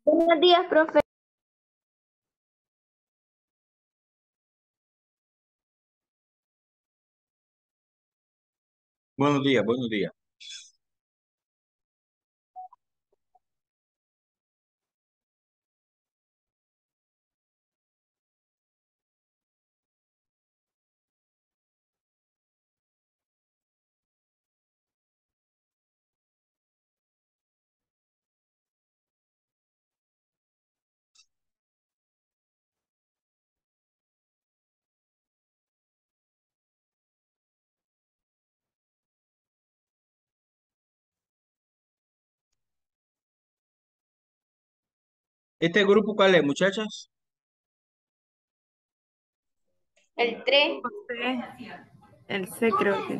Buenos días, profe. Buenos días, buenos días. ¿Este grupo cuál es, muchachas? El 3. El C creo que.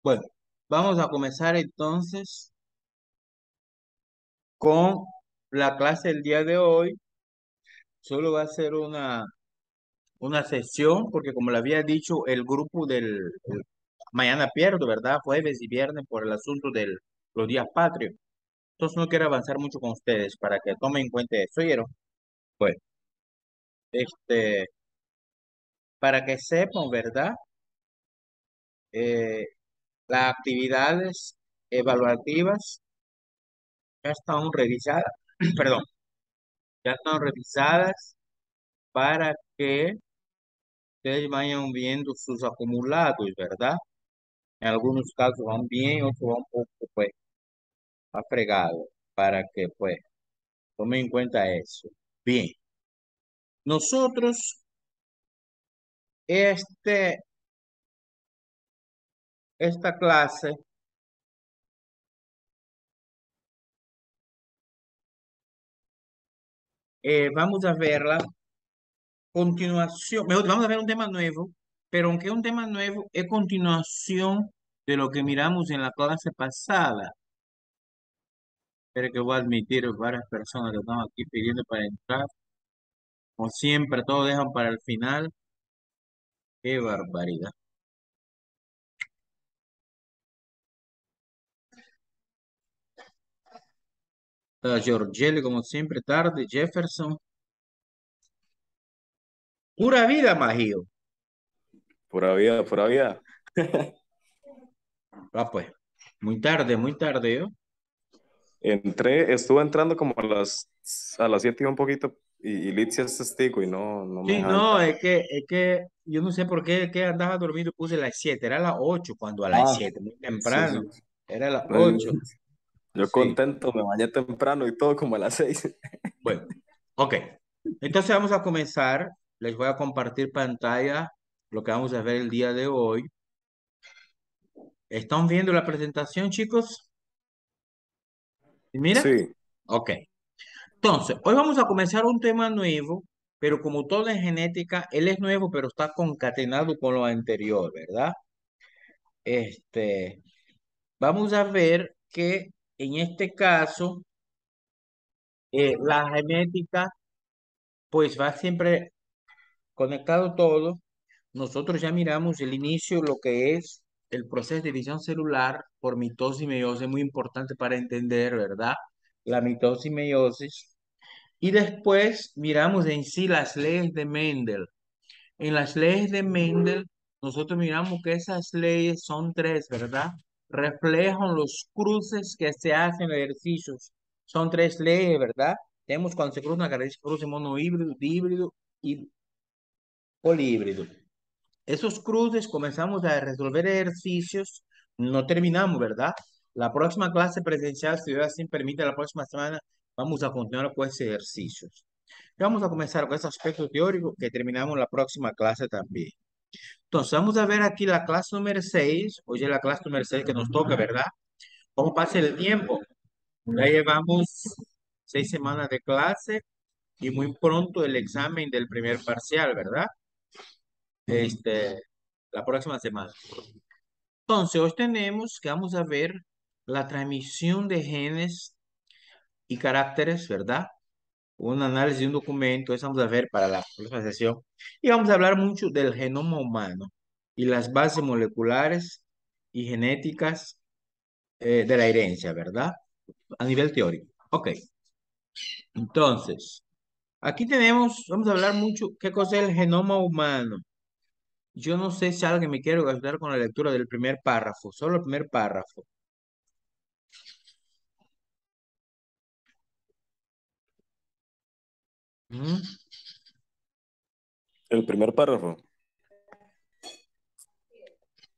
Bueno, vamos a comenzar entonces con la clase del día de hoy. Solo va a ser una sesión, porque como le había dicho, el grupo mañana pierdo, ¿verdad? Jueves y viernes por el asunto de los días patrios. Entonces no quiero avanzar mucho con ustedes para que tomen en cuenta eso. ¿Oyeron? Pues, este, para que sepan, ¿verdad? Eh, las actividades evaluativas ya están revisadas, perdón, ya están revisadas para que ustedes vayan viendo sus acumulados, ¿verdad? En algunos casos van bien, otros van un poco, pues, fregados, para que, pues, tomen en cuenta eso. Bien, nosotros, este, esta clase, vamos a verla continuación, mejor, vamos a ver un tema nuevo, pero aunque es un tema nuevo, es continuación de lo que miramos en la clase pasada. Pero que voy a admitir varias personas que están aquí pidiendo para entrar. Como siempre, todos dejan para el final. Qué barbaridad. Giorgelli, como siempre, tarde. Jefferson. Pura vida, Magio. Pura vida, pura vida. Ah, pues. Muy tarde, ¿yo? Estuve entrando como a las 7 y un poquito, y Litzia es testigo y no me Sí, deja no, entrar. es que yo no sé por qué, que andaba dormido y puse las 7. Era las 8 cuando a las Ah, 7, muy sí, sí. temprano. Era las Eh, 8. Yo Sí. contento, me bañé temprano y todo como a las 6. Bueno, ok. Entonces vamos a comenzar. Les voy a compartir pantalla, lo que vamos a ver el día de hoy. ¿Están viendo la presentación, chicos? ¿Y mira? Sí, Ok. Entonces, hoy vamos a comenzar un tema nuevo, pero como todo en genética, él es nuevo, pero está concatenado con lo anterior, ¿verdad? Este, vamos a ver que en este caso, la genética, pues va siempre conectado todo. Nosotros ya miramos el inicio, lo que es el proceso de división celular por mitosis y meiosis, muy importante para entender, ¿verdad? La mitosis y meiosis. Y después miramos en sí las leyes de Mendel. En las leyes de Mendel, nosotros miramos que esas leyes son tres, ¿verdad? Reflejan los cruces que se hacen en los ejercicios. Son tres leyes, ¿verdad? Tenemos cuando se cruza una característica, cruce monohíbrido, dihíbrido y polihíbrido. Esos cruces comenzamos a resolver ejercicios, no terminamos, ¿verdad? La próxima clase presencial, si Dios así permite, la próxima semana vamos a continuar con esos ejercicios. Y vamos a comenzar con ese aspecto teórico que terminamos la próxima clase también. Entonces, vamos a ver aquí la clase número 6. Hoy es la clase número 6 que nos toca, ¿verdad? ¿Cómo pasa el tiempo? Ya llevamos 6 semanas de clase y muy pronto el examen del primer parcial, ¿verdad? Este, la próxima semana. Entonces, hoy tenemos que vamos a ver la transmisión de genes y caracteres, ¿verdad? Un análisis de un documento, eso vamos a ver para la próxima sesión. Y vamos a hablar mucho del genoma humano y las bases moleculares y genéticas de la herencia, ¿verdad? A nivel teórico. Ok, entonces, aquí tenemos, vamos a hablar mucho, ¿qué cosa es el genoma humano? Yo no sé si alguien me quiere ayudar con la lectura del primer párrafo, solo el primer párrafo. ¿Mm? el primer párrafo.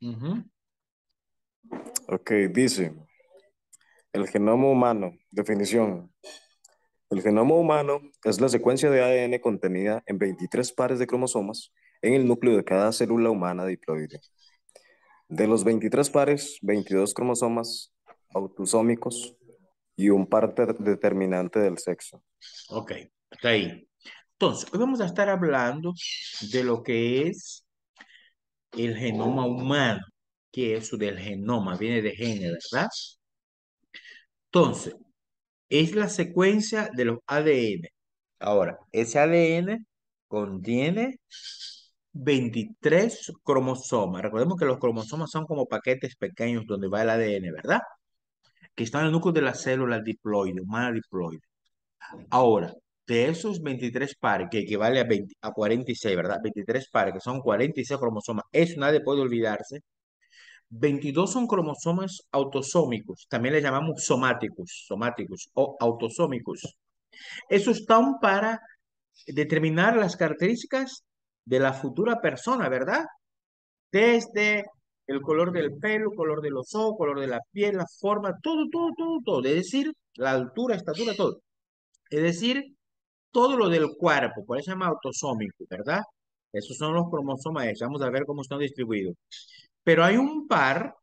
Ujú. Ok, dice, el genoma humano, definición. El genoma humano es la secuencia de ADN contenida en 23 pares de cromosomas en el núcleo de cada célula humana diploide. De los 23 pares, 22 cromosomas autosómicos y un par determinante del sexo. Ok, hasta ahí. Entonces, hoy vamos a estar hablando de lo que es el genoma humano, que eso del genoma viene de gene, ¿verdad? Entonces, es la secuencia de los ADN. Ahora, ese ADN contiene 23 cromosomas. Recordemos que los cromosomas son como paquetes pequeños donde va el ADN, ¿verdad? Que están en el núcleo de la célula diploide, humana diploide. Ahora, de esos 23 pares, que equivale a 46, ¿verdad? 23 pares, que son 46 cromosomas, eso nadie puede olvidarse. 22 son cromosomas autosómicos, también le llamamos somáticos o autosómicos. Esos están para determinar las características de la futura persona, ¿verdad? Desde el color del pelo, color de los ojos, color de la piel, la forma, todo, todo, todo, todo. Es decir, la altura, estatura, todo. Es decir, todo lo del cuerpo, por eso se llama autosómico, ¿verdad? Esos son los cromosomas, vamos a ver cómo están distribuidos. Pero hay un par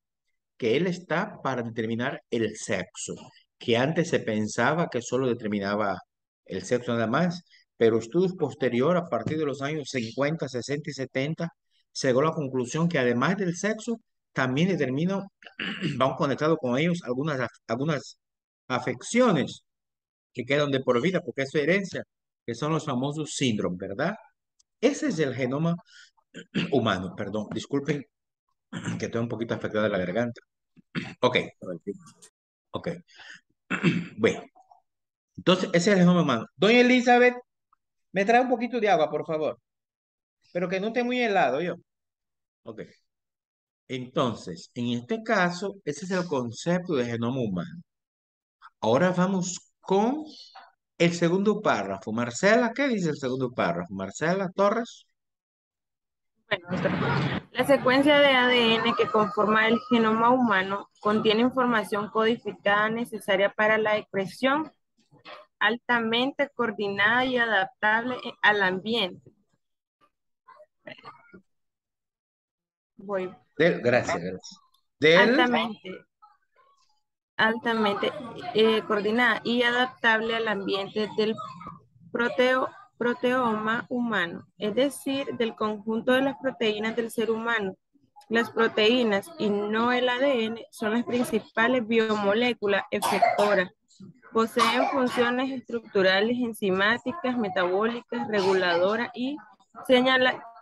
que él está para determinar el sexo, que antes se pensaba que solo determinaba el sexo nada más, pero estudios posteriores a partir de los años 50, 60 y 70 se llegó a la conclusión que además del sexo, también determina, van conectados con ellos algunas afecciones que quedan de por vida, porque es su herencia, que son los famosos síndromes, ¿verdad? Ese es el genoma humano, perdón, disculpen que estoy un poquito afectado de la garganta. Ok, ok. Bueno, Entonces, ese es el genoma humano. Doña Elizabeth, me trae un poquito de agua, por favor. Pero que no esté muy helado, yo. Ok. Entonces, en este caso, ese es el concepto de genoma humano. Ahora vamos con el segundo párrafo. Marcela, ¿qué dice el segundo párrafo? Marcela Torres. Bueno, la secuencia de ADN que conforma el genoma humano contiene información codificada necesaria para la expresión altamente coordinada y adaptable al ambiente. Voy. Gracias, gracias. Del, Altamente, altamente coordinada y adaptable al ambiente del proteoma humano, es decir, del conjunto de las proteínas del ser humano. Las proteínas y no el ADN son las principales biomoléculas efectoras. Poseen funciones estructurales, enzimáticas, metabólicas, reguladoras y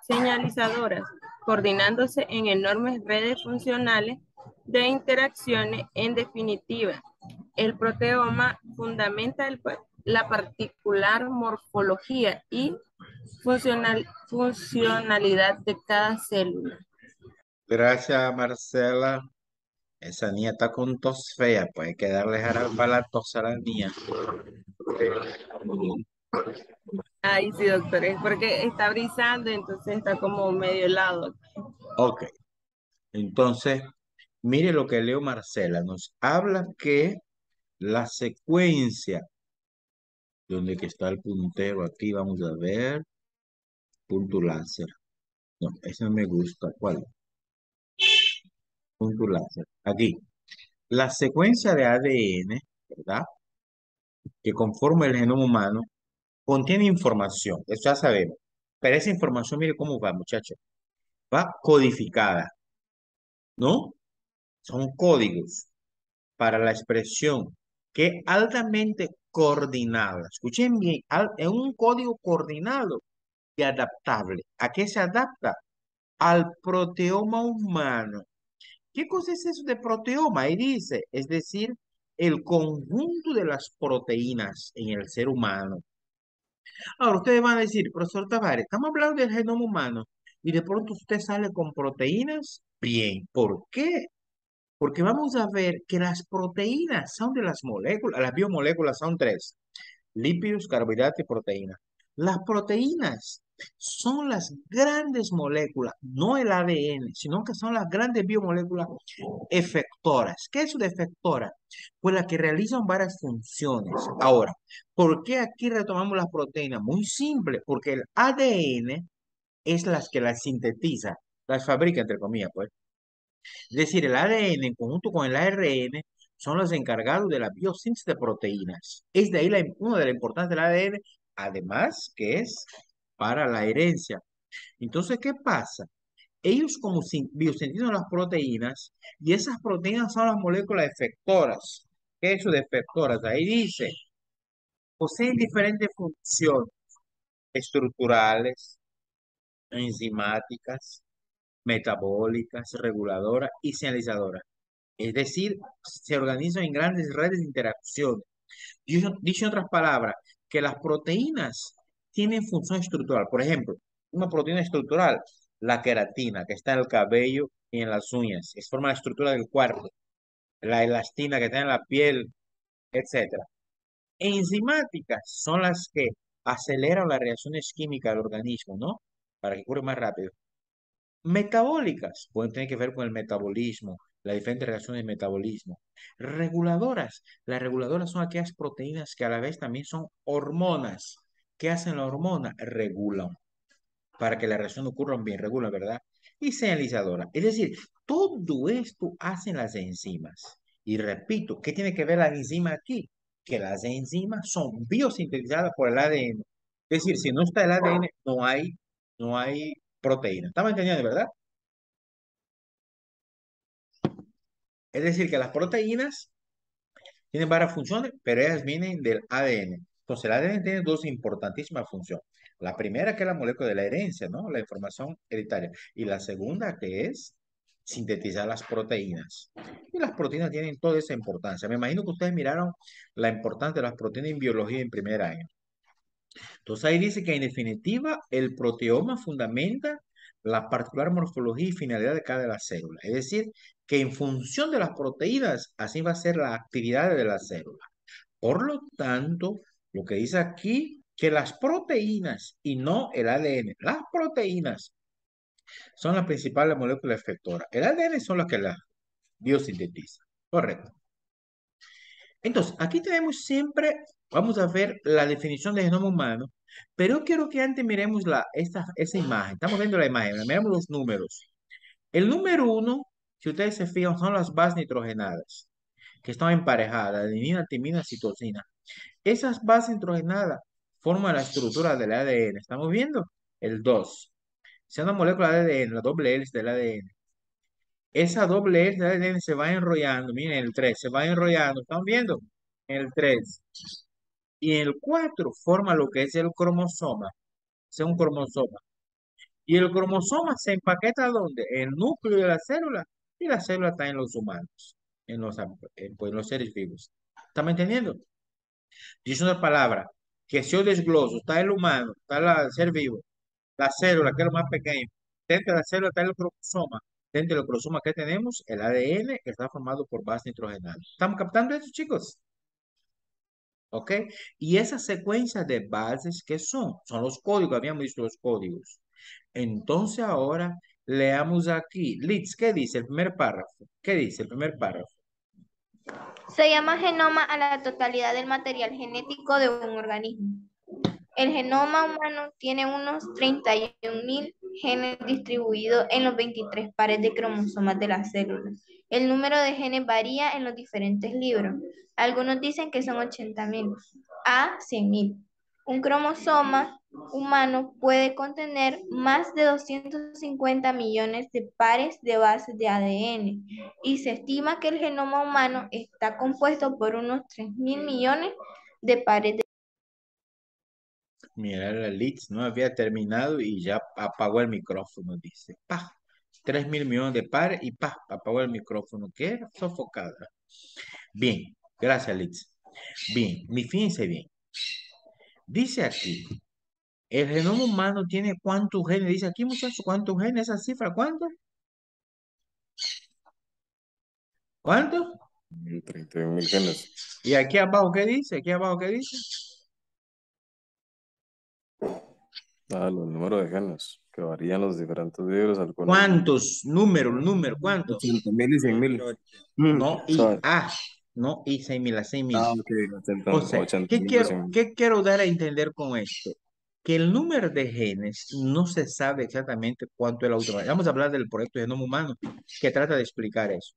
señalizadoras, coordinándose en enormes redes funcionales de interacciones. En definitiva, el proteoma fundamenta la particular morfología y funcionalidad de cada célula. gracias, Marcela. Esa niña está con tos fea, pues hay que darle jarabe para la tos a la niña. Ay, sí, doctor, es porque está brisando, entonces está como medio helado. Ok, entonces, mire lo que leo Marcela. Nos habla que la secuencia, donde que está el puntero aquí, vamos a ver, punto láser. No, ese no me gusta. ¿Cuál? Punto láser. Aquí. La secuencia de ADN, ¿verdad? Que conforma el genoma humano, contiene información, eso ya sabemos. Pero esa información, mire cómo va, muchachos. Va codificada, ¿no? Son códigos para la expresión que altamente coordinada. Escuchen bien, es un código coordinado y adaptable. ¿A qué se adapta? Al proteoma humano. ¿Qué cosa es eso de proteoma? Ahí dice, es decir, el conjunto de las proteínas en el ser humano. Ahora, ustedes van a decir, profesor Tavares, estamos hablando del genoma humano y de pronto usted sale con proteínas. Bien, ¿por qué? Porque vamos a ver que las proteínas son de las moléculas, las biomoléculas son tres: lípidos, carbohidratos y proteínas. Las proteínas son las grandes moléculas, no el ADN, sino que son las grandes biomoléculas efectoras. ¿Qué es una efectora? Pues las que realizan varias funciones. Ahora, ¿por qué aquí retomamos las proteínas? Muy simple, porque el ADN es las que las sintetiza, las fabrica, entre comillas, pues. Es decir, el ADN en conjunto con el ARN son los encargados de la biosíntesis de proteínas. Es de ahí una de las importancias del ADN, además que es para la herencia. Entonces, ¿qué pasa? Ellos como biosintetizan las proteínas y esas proteínas son las moléculas efectoras. ¿Qué es eso de efectoras? Ahí dice, poseen diferentes funciones estructurales, enzimáticas, metabólicas, reguladoras y señalizadoras. Es decir, se organizan en grandes redes de interacción. Dicho en otras palabras, que las proteínas tienen función estructural. Por ejemplo, una proteína estructural, la queratina, que está en el cabello y en las uñas, es forma la estructura del cuerpo. La elastina que está en la piel, etcétera. Enzimáticas son las que aceleran las reacciones químicas del organismo, ¿no? Para que ocurra más rápido. Metabólicas pueden tener que ver con el metabolismo, las diferentes reacciones de metabolismo. Reguladoras. Las reguladoras son aquellas proteínas que a la vez también son hormonas. ¿Qué hacen las hormonas? Regulan para que la reacción ocurra bien, regulan, ¿verdad? Y señalizadoras. Es decir, todo esto hacen las enzimas. Y repito, ¿qué tiene que ver la enzima aquí? Que las enzimas son biosintetizadas por el ADN. Es decir, si no está el ADN, no hay proteína. ¿Estamos entendiendo, verdad? Es decir, que las proteínas tienen varias funciones, pero ellas vienen del ADN. Entonces, el ADN tiene dos importantísimas funciones. La primera, que es la molécula de la herencia, ¿no? La información hereditaria. Y la segunda, que es sintetizar las proteínas. Y las proteínas tienen toda esa importancia. Me imagino que ustedes miraron la importancia de las proteínas en biología en primer año. Entonces ahí dice que en definitiva el proteoma fundamenta la particular morfología y finalidad de cada célula. Es decir, que en función de las proteínas, así va a ser la actividad de la célula. Por lo tanto, lo que dice aquí, que las proteínas y no el ADN, las proteínas son las principales moléculas efectoras. El ADN son las que las biosintetizan. Correcto. Entonces, aquí tenemos siempre, vamos a ver la definición del genoma humano, pero yo quiero que antes miremos esa imagen. Estamos viendo la imagen, miremos los números. El número 1, si ustedes se fijan, son las bases nitrogenadas, que están emparejadas, adenina, timina, citosina. Esas bases nitrogenadas forman la estructura del ADN. ¿Estamos viendo? El 2. Si una molécula de ADN, la doble hélice del ADN. Esa doble hélice del ADN se va enrollando. Miren, el 3 se va enrollando. ¿Están viendo? El 3. Y el 4 forma lo que es el cromosoma. Es un cromosoma. Y el cromosoma se empaqueta ¿dónde? En el núcleo de la célula. Y la célula está en los humanos, pues, en los seres vivos. ¿Están entendiendo? Dice una palabra que si yo desgloso, está el humano, está el ser vivo, la célula, que es lo más pequeño. Dentro de la célula está el cromosoma. Dentro del cromosoma que tenemos, el ADN que está formado por base nitrogenada. ¿Estamos captando eso, chicos? ¿Ok? Y esa secuencia de bases, ¿qué son? Son los códigos, habíamos visto los códigos. Entonces ahora leamos aquí. Liz, ¿qué dice el primer párrafo? ¿Qué dice el primer párrafo? Se llama genoma a la totalidad del material genético de un organismo. El genoma humano tiene unos 31.000 genes distribuidos en los 23 pares de cromosomas de las células. El número de genes varía en los diferentes libros. Algunos dicen que son 80.000 a 100.000. Un cromosoma humano puede contener más de 250 millones de pares de bases de ADN y se estima que el genoma humano está compuesto por unos 3.000 millones de pares de. Mira, la Liz no había terminado y ya apagó el micrófono, dice. ¡Pah! 3.000 millones de pares y ¡pah! Apagó el micrófono. Qué sofocada. Bien, gracias, Liz. Bien, fíjense bien. Dice aquí, el genoma humano tiene cuántos genes. Dice aquí, muchachos, ¿cuántos genes? Esa cifra, ¿cuánto? ¿Cuánto? 31.000 genes. Y aquí abajo, ¿qué dice? Aquí abajo, ¿qué dice? Los números de genes que varían los diferentes libros. Algunos ¿Cuántos? Número, ¿cuántos? 80.000 y 100.000. No, Sorry. no, y 6.000 a 6.000. Ok, O sea, 80.000 y 100.000. ¿qué quiero dar a entender con esto? Que el número de genes no se sabe exactamente cuánto es la última. Vamos a hablar del proyecto de genoma humano que trata de explicar eso.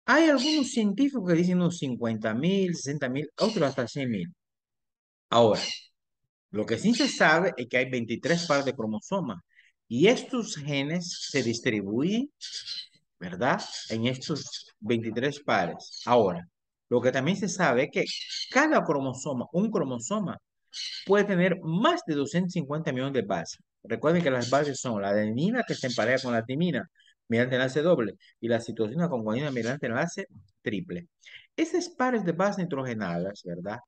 Hay algunos científicos que dicen unos 50.000, 60.000, otros hasta 100.000. Ahora, lo que sí se sabe es que hay 23 pares de cromosomas y estos genes se distribuyen, ¿verdad? En estos 23 pares. Ahora, lo que también se sabe es que cada cromosoma, un cromosoma, puede tener más de 250 millones de bases. Recuerden que las bases son la adenina que se empareja con la timina mediante enlace doble y la citosina con guanina mediante enlace triple. Esos pares de bases nitrogenadas, ¿verdad?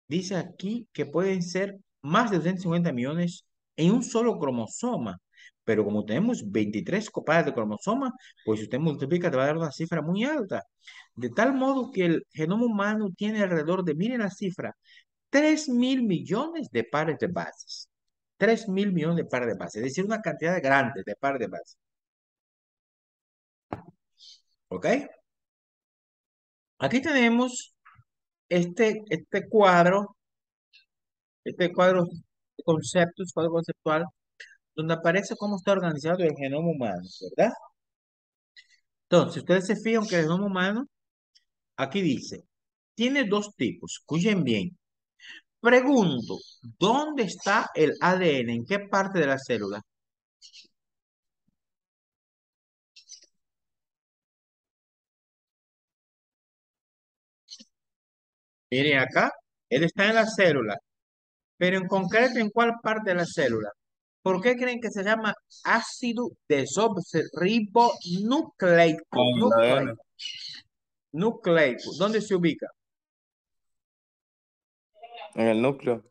Dice aquí que pueden ser más de 250 millones en un solo cromosoma. Pero como tenemos 23 pares de cromosomas, pues si usted multiplica te va a dar una cifra muy alta. De tal modo que el genoma humano tiene alrededor de, miren la cifra, 3.000 millones de pares de bases. 3.000 millones de pares de bases. Es decir, una cantidad grande de pares de bases. ¿Ok? Aquí tenemos este cuadro de conceptos, cuadro conceptual, donde aparece cómo está organizado el genoma humano, ¿verdad? Entonces, ustedes se fijan que el genoma humano, aquí dice, tiene dos tipos. Escuchen bien. Pregunto, ¿dónde está el ADN? ¿En qué parte de la célula? Miren acá, él está en la célula, pero en concreto, ¿en cuál parte de la célula? ¿Por qué creen que se llama ácido desoxirribonucleico? La ADN. Nucleico. ¿Dónde se ubica? En el núcleo.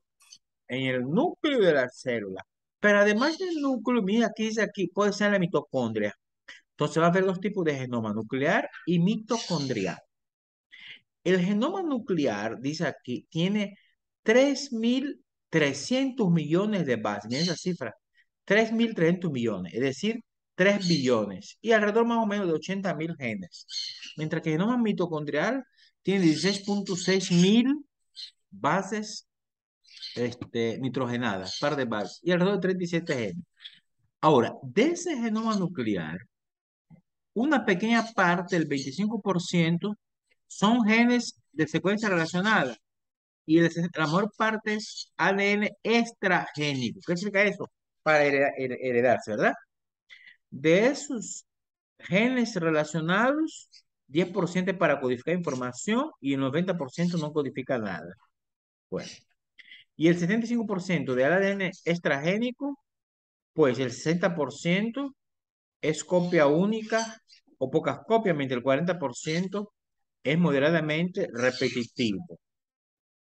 En el núcleo de la célula. Pero además del núcleo, mira, aquí dice aquí, puede ser la mitocondria. Entonces va a haber dos tipos de genoma, nuclear y mitocondrial. El genoma nuclear, dice aquí, tiene 3.300 millones de bases. Miren esa cifra, 3.300 millones, es decir, 3 billones. Y alrededor más o menos de 80.000 genes. Mientras que el genoma mitocondrial tiene 16.6 mil bases nitrogenadas, par de bases, y alrededor de 37 genes. Ahora, de ese genoma nuclear, una pequeña parte, el 25%, son genes de secuencia relacionada y la mayor parte es ADN extragénico. ¿Qué significa eso? Para heredarse, ¿verdad? De esos genes relacionados, 10% es para codificar información y el 90% no codifica nada. Bueno, y el 75% del ADN extragénico, pues el 60% es copia única o pocas copias, mientras el 40% es moderadamente repetitivo.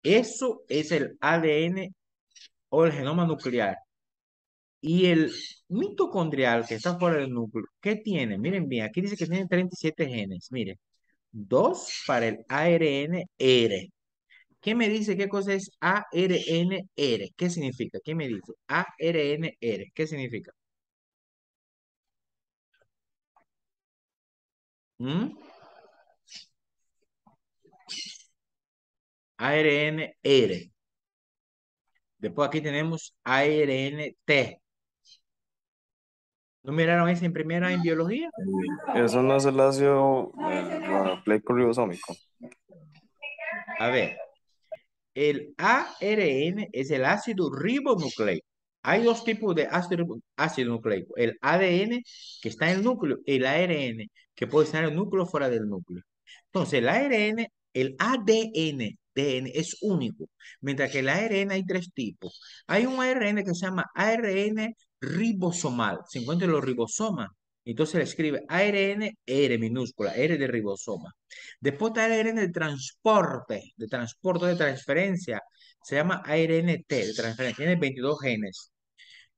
Eso es el ADN o el genoma nuclear. Y el mitocondrial que está fuera del núcleo, ¿qué tiene? Miren bien, aquí dice que tiene 37 genes. Miren, dos para el ARNR. ¿Qué me dice qué cosa es ARNR? ¿Qué significa? ¿Qué me dice? ARNR. ¿Qué significa? ¿Mm? ARNR. Después aquí tenemos ARNT. ¿No miraron ese en primera en biología? Eso no es el ácido nucleico ribosómico. A ver, el ARN es el ácido ribonucleico. Hay dos tipos de ácido nucleico. El ADN, que está en el núcleo, y el ARN, que puede estar en el núcleo o fuera del núcleo. Entonces, el ARN, el ADN, DN, es único. Mientras que el ARN hay tres tipos. Hay un ARN que se llama ARN ribosomal. Se encuentra en los ribosomas. Entonces le escribe ARN, R minúscula, R de ribosoma. Después está el ARN de transporte, de transferencia. Se llama ARNT, de transferencia. Tiene 22 genes.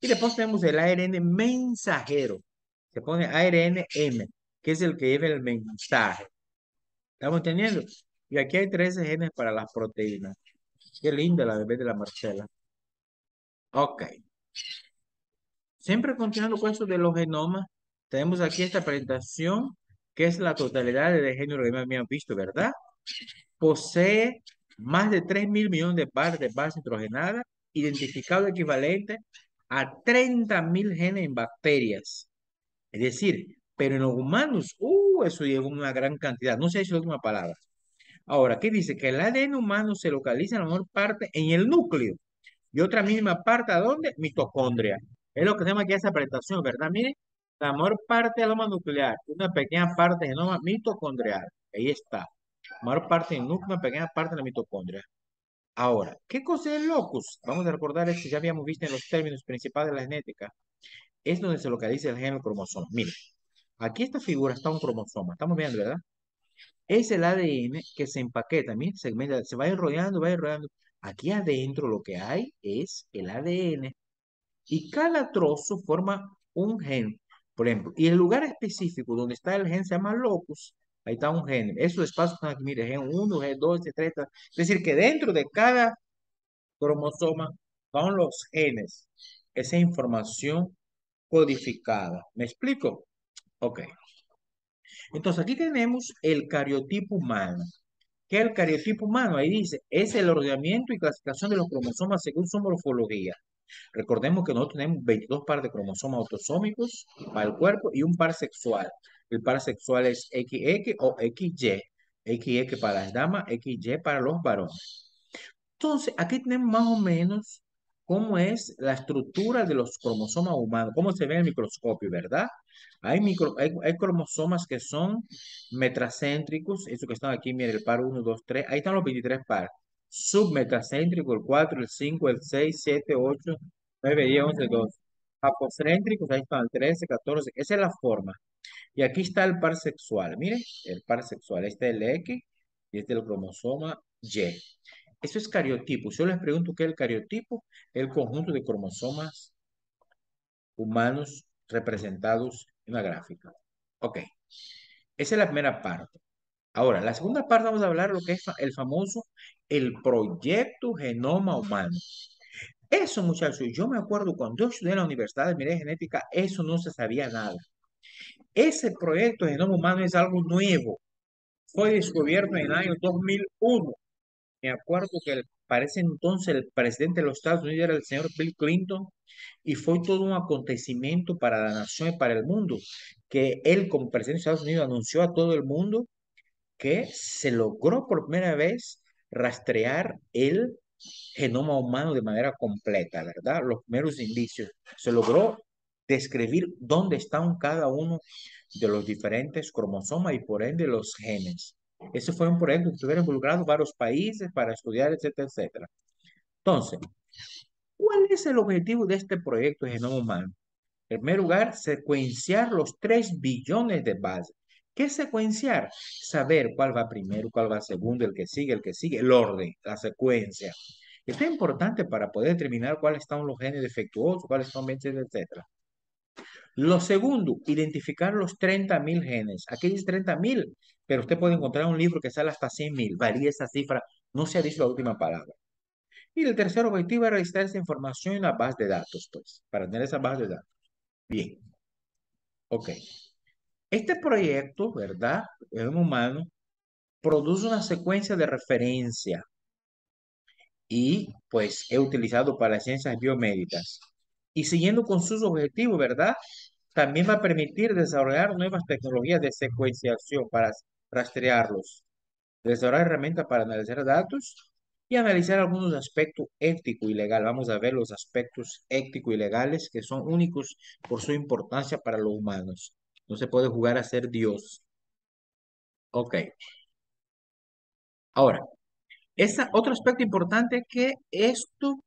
Y después tenemos el ARN mensajero. Se pone ARNM, que es el que lleva el mensaje. ¿Estamos entendiendo? Y aquí hay 13 genes para las proteínas. Qué linda la bebé de la Marcela. Ok. Siempre continuando con eso de los genomas, tenemos aquí esta presentación, que es la totalidad de género que me habían visto, ¿verdad? Posee más de 3.000 millones de pares de bases nitrogenadas, identificado equivalente a 30.000 genes en bacterias. Es decir, pero en los humanos, eso lleva una gran cantidad. No sé si es la última palabra. Ahora, ¿qué dice? Que el ADN humano se localiza en la mayor parte en el núcleo y otra mínima parte, ¿a dónde? Mitocondria. Es lo que se llama aquí esa presentación, ¿verdad? Miren, la mayor parte del genoma nuclear, una pequeña parte del genoma mitocondrial. Ahí está. La mayor parte del núcleo, una pequeña parte de la mitocondria. Ahora, ¿qué cosa es el locus? Vamos a recordar esto, ya habíamos visto en los términos principales de la genética. Es donde se localiza el gen del cromosoma. Miren, aquí esta figura está un cromosoma. Estamos viendo, ¿verdad? Es el ADN que se empaqueta, miren, se va enrollando, va enrollando. Aquí adentro lo que hay es el ADN y cada trozo forma un gen, por ejemplo, y el lugar específico donde está el gen se llama locus, ahí está un gen, esos espacios están aquí, mire, gen 1, gen 2, etc. Es decir, que dentro de cada cromosoma van los genes, esa información codificada. ¿Me explico? Ok. Entonces aquí tenemos el cariotipo humano. ¿Qué es el cariotipo humano? Ahí dice, es el ordenamiento y clasificación de los cromosomas según su morfología. Recordemos que nosotros tenemos 22 pares de cromosomas autosómicos para el cuerpo y un par sexual. El par sexual es XX o XY. XX para las damas, XY para los varones. Entonces, aquí tenemos más o menos cómo es la estructura de los cromosomas humanos, cómo se ve en el microscopio, ¿verdad? Hay cromosomas que son metracéntricos, eso que están aquí, mire, el par 1, 2, 3, ahí están los 23 pares. Submetracéntrico, el 4, el 5, el 6, 7, 8, 9, 10, 11, 12. apocéntricos, ahí están el 13, 14, esa es la forma. Y aquí está el par sexual, mire, el par sexual, este es el X y este es el cromosoma Y. Eso es cariotipo. Si yo les pregunto qué es el cariotipo, el conjunto de cromosomas humanos representados en la gráfica. Ok, esa es la primera parte. Ahora, la segunda parte vamos a hablar de lo que es el famoso, el proyecto genoma humano. Eso, muchachos, yo me acuerdo cuando yo estudié en la Universidad de Minería Genética, eso no se sabía nada. Ese proyecto de genoma humano es algo nuevo. Fue descubierto en el año 2001. Me acuerdo que parece entonces el presidente de los Estados Unidos era el señor Bill Clinton y fue todo un acontecimiento para la nación y para el mundo, que él como presidente de Estados Unidos anunció a todo el mundo que se logró por primera vez rastrear el genoma humano de manera completa, ¿verdad? Los primeros indicios. Se logró describir dónde están cada uno de los diferentes cromosomas y por ende los genes. Ese fue un proyecto que estuvieron involucrados varios países para estudiar, etcétera, etcétera. Entonces, ¿cuál es el objetivo de este proyecto de genoma humano? En primer lugar, secuenciar los 3 billones de bases. ¿Qué es secuenciar? Saber cuál va primero, cuál va segundo, el que sigue, el orden, la secuencia. Esto es importante para poder determinar cuáles están los genes defectuosos, cuáles están vencidos, etc. Lo segundo, identificar los 30.000 genes. Aquí dice 30.000, pero usted puede encontrar un libro que sale hasta 100.000. Varía esa cifra, no se ha dicho la última palabra. Y el tercer objetivo es registrar esa información en la base de datos, pues, para tener esa base de datos. Bien, ok. Este proyecto, ¿verdad? En un humano, produce una secuencia de referencia y pues es utilizado para las ciencias biomédicas. Y siguiendo con sus objetivos, ¿verdad? También va a permitir desarrollar nuevas tecnologías de secuenciación para rastrearlos, desarrollar herramientas para analizar datos y analizar algunos aspectos ético y legal. Vamos a ver los aspectos ético y legales que son únicos por su importancia para los humanos. No se puede jugar a ser Dios. Ok. Ahora, otro aspecto importante es que esto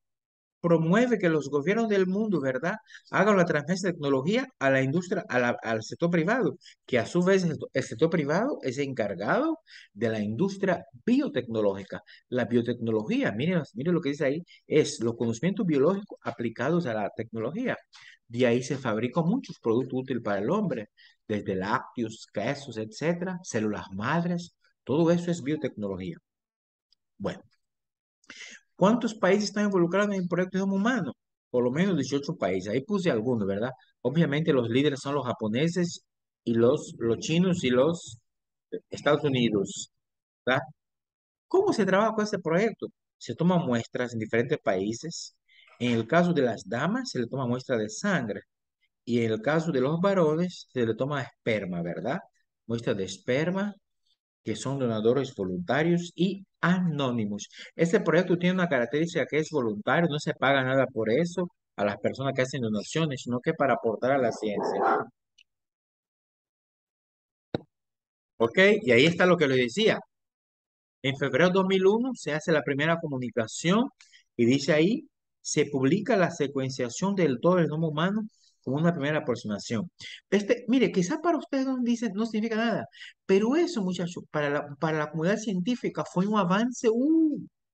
promueve que los gobiernos del mundo, ¿verdad?, hagan la transferencia de tecnología a la industria, al sector privado, que a su vez el sector privado es encargado de la industria biotecnológica. La biotecnología, miren lo que dice ahí, es los conocimientos biológicos aplicados a la tecnología. De ahí se fabrican muchos productos útiles para el hombre, desde lácteos, quesos, etcétera, células madres, todo eso es biotecnología. Bueno. ¿Cuántos países están involucrados en el proyecto de Genoma Humano? Por lo menos 18 países. Ahí puse algunos, ¿verdad? Obviamente los líderes son los japoneses y los chinos y los Estados Unidos, ¿verdad? ¿Cómo se trabaja con este proyecto? Se toman muestras en diferentes países. En el caso de las damas, se le toma muestra de sangre. Y en el caso de los varones, se le toma esperma, ¿verdad? Muestra de esperma, que son donadores voluntarios y anónimos. Este proyecto tiene una característica que es voluntario, no se paga nada por eso a las personas que hacen donaciones, sino que para aportar a la ciencia. ¿Ok? Y ahí está lo que le decía. En febrero de 2001 se hace la primera comunicación y dice ahí, se publica la secuenciación del todo el genoma humano como una primera aproximación. Mire, quizás para ustedes no significa nada, pero eso, muchachos, para la comunidad científica fue un avance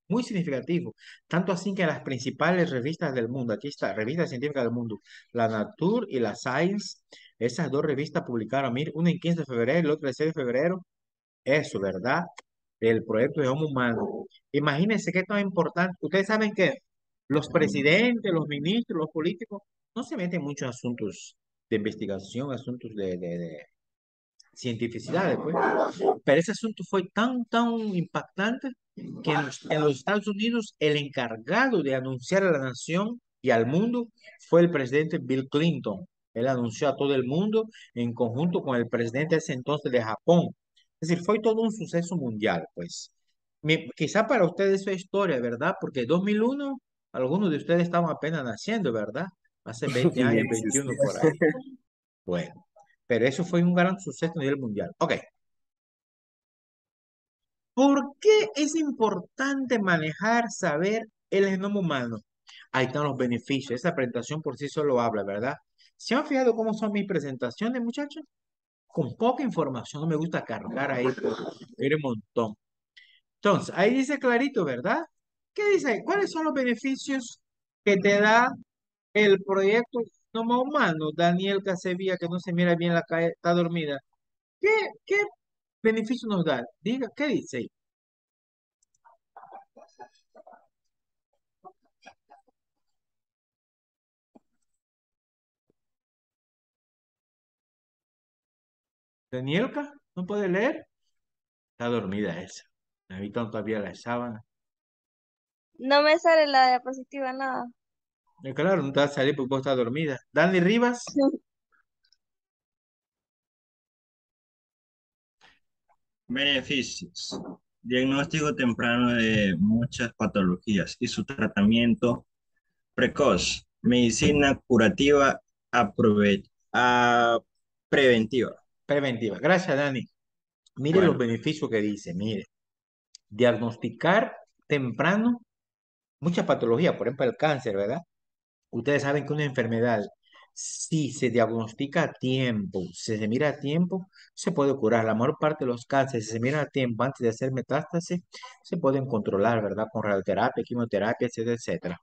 muy significativo. Tanto así que las principales revistas del mundo, aquí está, revistas científicas del mundo, la Nature y la Science, esas dos revistas publicaron, mire, una en 15 de febrero y la otra el 6 de febrero, eso, ¿verdad? Del proyecto de Homo Humano. Imagínense qué tan importante. Ustedes saben que los presidentes, los ministros, los políticos no se meten mucho en asuntos de investigación, asuntos de cientificidad, pues. Pero ese asunto fue tan impactante que en los Estados Unidos el encargado de anunciar a la nación y al mundo fue el presidente Bill Clinton. Él anunció a todo el mundo en conjunto con el presidente de ese entonces de Japón. Es decir, fue todo un suceso mundial, pues. Quizá para ustedes eso es historia, ¿verdad? Porque 2001, algunos de ustedes estaban apenas naciendo, ¿verdad? Hace 20 Ni años, 21 por ahí. existía. Bueno, pero eso fue un gran suceso a nivel mundial. Ok. ¿Por qué es importante manejar, saber el genoma humano? Ahí están los beneficios. Esa presentación por sí solo habla, ¿verdad? ¿Se han fijado cómo son mis presentaciones, muchachos? Con poca información, no me gusta cargar ahí por un montón. Entonces, ahí dice clarito, ¿verdad? ¿Qué dice ahí? ¿Cuáles son los beneficios que te da el proyecto Genoma Humano? Daniel Casevía, que no se mira bien la calle, está dormida. ¿Qué, qué beneficio nos da? Diga, ¿qué dice ahí? Danielka, ¿no puede leer? Está dormida esa. Necesitan todavía la sábana. No me sale la diapositiva, nada. Claro, no te va a salir porque vos estás dormida. Dani Rivas, Beneficios. Diagnóstico temprano de muchas patologías y su tratamiento precoz. Medicina curativa preventiva. preventiva. Gracias, Dani. Mire los Bueno, beneficios que dice. Mire, diagnosticar temprano muchas patologías, por ejemplo, el cáncer, ¿verdad? Ustedes saben que una enfermedad, si se diagnostica a tiempo, si se mira a tiempo, se puede curar. La mayor parte de los cánceres, si se mira a tiempo antes de hacer metástasis, se pueden controlar, ¿verdad? Con radioterapia, quimioterapia, etcétera, etcétera.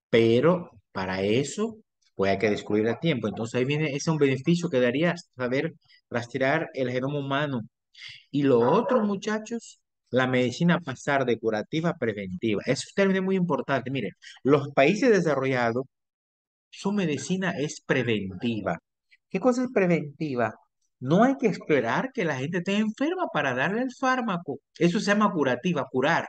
Pero para eso, pues hay que descubrir a tiempo. Entonces ahí viene, ese es un beneficio que daría saber rastrear el genoma humano. Y lo otro, muchachos, la medicina pasar de curativa a preventiva. Es un término muy importante. Miren, los países desarrollados, su medicina es preventiva. ¿Qué cosa es preventiva? No hay que esperar que la gente esté enferma para darle el fármaco. Eso se llama curativa, curar.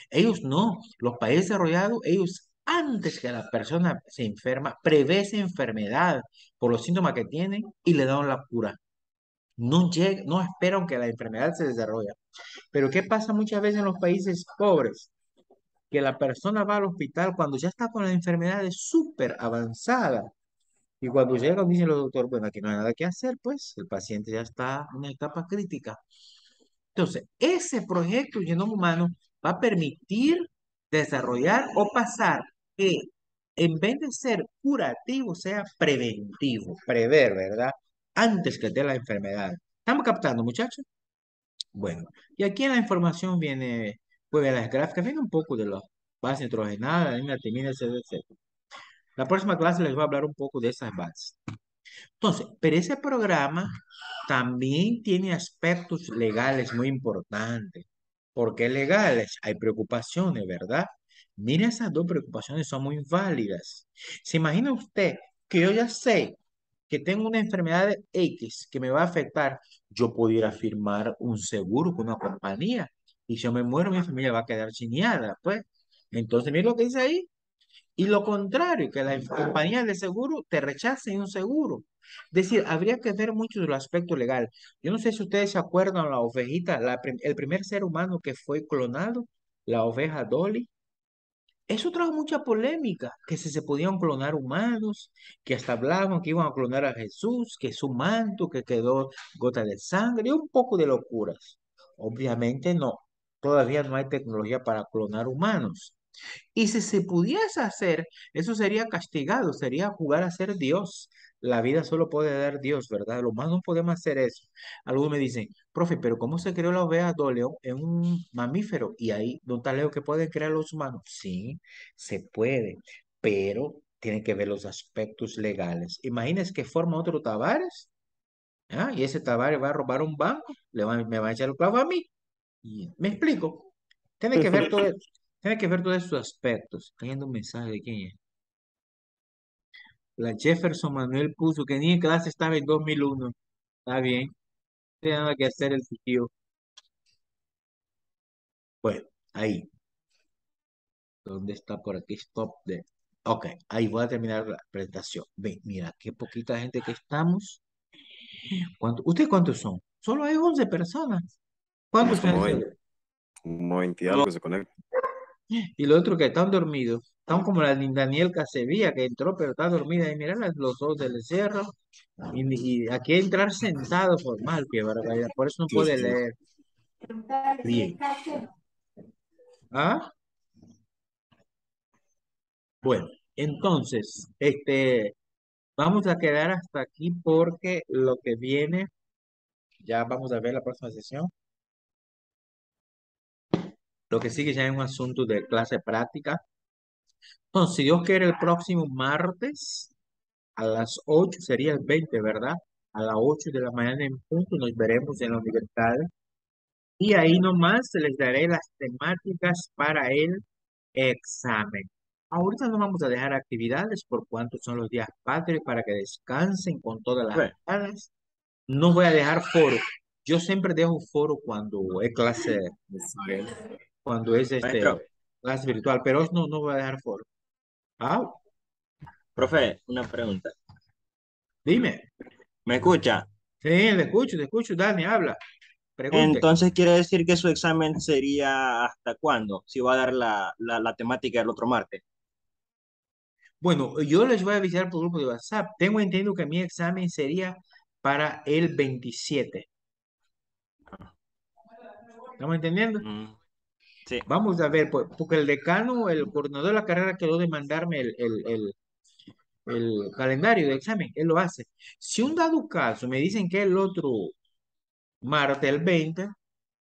Ellos no, los países desarrollados, ellos antes que la persona se enferma, prevé esa enfermedad por los síntomas que tienen y le dan la cura. No llega, no esperan que la enfermedad se desarrolle. Pero ¿qué pasa muchas veces en los países pobres? Que la persona va al hospital cuando ya está con la enfermedad súper avanzada. Y cuando llega, dice el doctor, bueno, aquí no hay nada que hacer, pues el paciente ya está en una etapa crítica. Entonces, ese proyecto Genoma Humano va a permitir desarrollar o pasar que en vez de ser curativo, sea preventivo, prever, ¿verdad? Antes que de la enfermedad. ¿Estamos captando, muchachos? Bueno, y aquí en la información viene, pues ver las gráficas, viene un poco de las bases nitrogenadas, la nimetamina, etcétera, etcétera. La próxima clase les voy a hablar un poco de esas bases. Entonces, pero ese programa también tiene aspectos legales muy importantes. ¿Por qué legales? Hay preocupaciones, ¿verdad? Mire, esas dos preocupaciones son muy válidas. ¿Se imagina usted que yo ya sé que tengo una enfermedad X que me va a afectar? Yo pudiera firmar un seguro con una compañía y si yo me muero, mi familia va a quedar chineada, pues. Entonces, mire lo que dice ahí. Y lo contrario, que la compañía de seguro te rechace un seguro. Es decir, habría que ver mucho del aspecto legal. Yo no sé si ustedes se acuerdan la ovejita, el primer ser humano que fue clonado, la oveja Dolly. Eso trajo mucha polémica, que si se podían clonar humanos, que hasta hablaban que iban a clonar a Jesús, que su manto, que quedó gota de sangre, y un poco de locuras. Obviamente no, todavía no hay tecnología para clonar humanos. Y si se pudiese hacer, eso sería castigado, sería jugar a ser Dios. La vida solo puede dar Dios, ¿verdad? Los humanos no podemos hacer eso. Algunos me dicen, profe, pero ¿cómo se creó la oveja Doleón en un mamífero? Y ahí, ¿no está lejos que pueden crear los humanos? Sí, se puede, pero tienen que ver los aspectos legales. Imagínense que forma otro Tavares, ¿ah? Y ese Tavares va a robar un banco, me va a echar el clavo a mí. Y, ¿me explico? Tiene que ver todo, tiene que ver todos esos aspectos. Cayendo un mensaje de quién es. La Jefferson Manuel puso que ni en clase estaba en 2001. Está bien. No tiene nada que hacer el tío. Bueno, ahí. ¿Dónde está por aquí? Stop de. Ok, ahí voy a terminar la presentación. Ven, mira, qué poquita gente que estamos. ¿Ustedes cuántos son? Solo hay 11 personas. ¿Cuántos Somos son? como 20, como 20 y algo se conecta. Y los otros que están dormidos, están como la Daniel Casevía que entró pero está dormida. Y mira los dos del cerro. Y aquí entrar sentado formal, qué barbaridad. Por eso no Sí, puede sí. leer bien. ¿Ah? Bueno, entonces, vamos a quedar hasta aquí porque lo que viene, ya vamos a ver la próxima sesión. Lo que sigue ya es un asunto de clase práctica. Entonces, si Dios quiere, el próximo martes a las 8 sería el 20, ¿verdad? A las 8 de la mañana en punto nos veremos en la universidad. Y ahí nomás les daré las temáticas para el examen. Ahorita no vamos a dejar actividades por cuanto son los días patrios para que descansen con todas las Profe, actividades. No voy a dejar foro. Yo siempre dejo foro cuando es clase, Está bien. cuando es maestro, clase virtual, pero hoy no voy a dejar foro. Ah, profe, una pregunta. dime. ¿Me escucha? Sí, te escucho, Dani, habla, pregunte. Entonces quiere decir que su examen sería ¿hasta cuándo? Si va a dar la temática el otro martes. Bueno, yo les voy a avisar por grupo de WhatsApp. Tengo entendido que mi examen sería para el 27. ¿Estamos entendiendo? Mm, sí. Vamos a ver, pues, porque el decano, el coordinador de la carrera quedó de mandarme el calendario de examen. Él lo hace. Si un dado caso me dicen que el otro martes, el 20,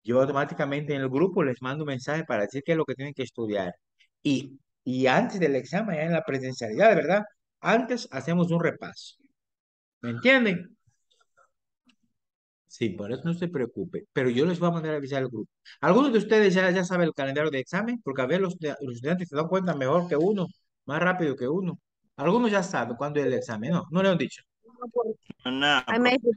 yo automáticamente en el grupo les mando un mensaje para decir qué es lo que tienen que estudiar. Y antes del examen, ya en la presencialidad, de verdad, antes hacemos un repaso. ¿Me entienden? Sí, por eso no se preocupe, pero yo les voy a mandar a avisar al grupo. Algunos de ustedes ya saben el calendario de examen, porque a ver, los estudiantes se dan cuenta mejor que uno, más rápido que uno. Algunos ya saben cuándo es el examen, no le han dicho. No, pues, No, nada, ay, profe. maestra,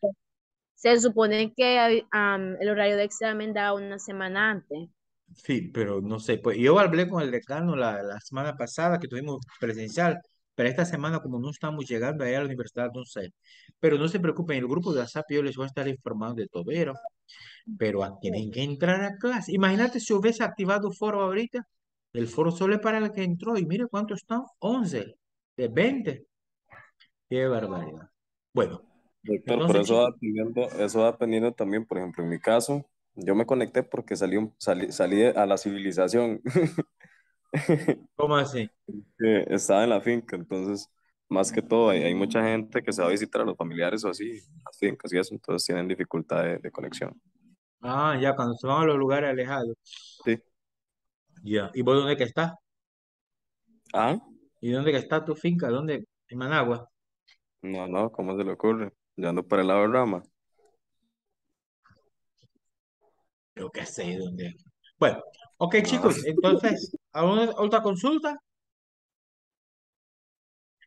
se supone que el horario de examen da una semana antes. Sí, pero no sé, pues yo hablé con el decano la semana pasada que tuvimos presencial, pero esta semana como no estamos llegando allá a la universidad, no sé. Pero no se preocupen, en el grupo de WhatsApp yo les voy a estar informando de todo, pero tienen que entrar a clase. Imagínate si hubiese activado foro ahorita. El foro solo es para el que entró y mire cuántos están, 11 de 20. Qué barbaridad. Bueno, Doctor, pero entonces chicos, eso va dependiendo también, por ejemplo, en mi caso, yo me conecté porque salí a la civilización, ¿cómo así? que estaba en la finca, entonces, más que todo, hay mucha gente que se va a visitar a los familiares o así, las fincas y eso, entonces tienen dificultad de conexión. Ah, ya, cuando se van a los lugares alejados. Sí. Ya, ¿y vos dónde que estás? Ah, ¿Y dónde que está tu finca? ¿Dónde? En Managua. no, no, ¿cómo se le ocurre? Yo ando por el lado de Rama. Yo qué sé dónde. Bueno, ok No, chicos, entonces, ¿alguna otra consulta?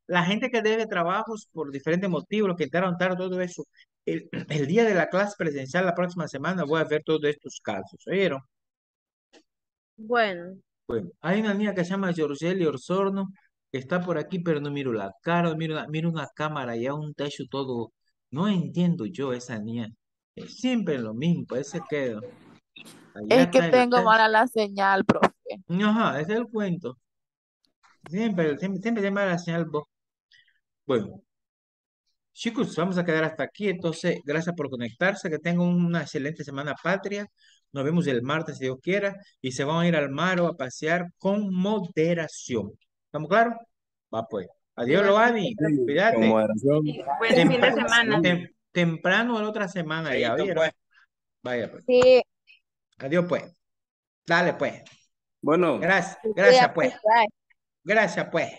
La gente que debe trabajos por diferentes motivos, los que entraron tarde, todo eso. El día de la clase presencial la próxima semana voy a ver todos estos casos. ¿Oyeron? Bueno, Bueno, hay una niña que se llama Georgeli Osorno, que está por aquí, pero no miro la cara, miro una cámara y a un techo todo. No entiendo yo esa niña. Es siempre lo mismo, parece que allá Es que está el tengo techo. mala la señal, profe. Ajá, ese es el cuento. Siempre llama la señal vos. Bueno, chicos, vamos a quedar hasta aquí. Entonces, gracias por conectarse. Que tengan una excelente semana patria. Nos vemos el martes, si Dios quiera. Y se van a ir al mar o a pasear con moderación. ¿Estamos claros? Va pues. Adiós, igualmente, Loani. profe. con Cuídate. moderación. Buen fin de semana. Temprano la otra semana, ya Chaito, vieron. pues. Vaya pues. Sí, Adiós pues. Dale pues. Bueno. Gracias cuídate, pues. bye. Gracias pues.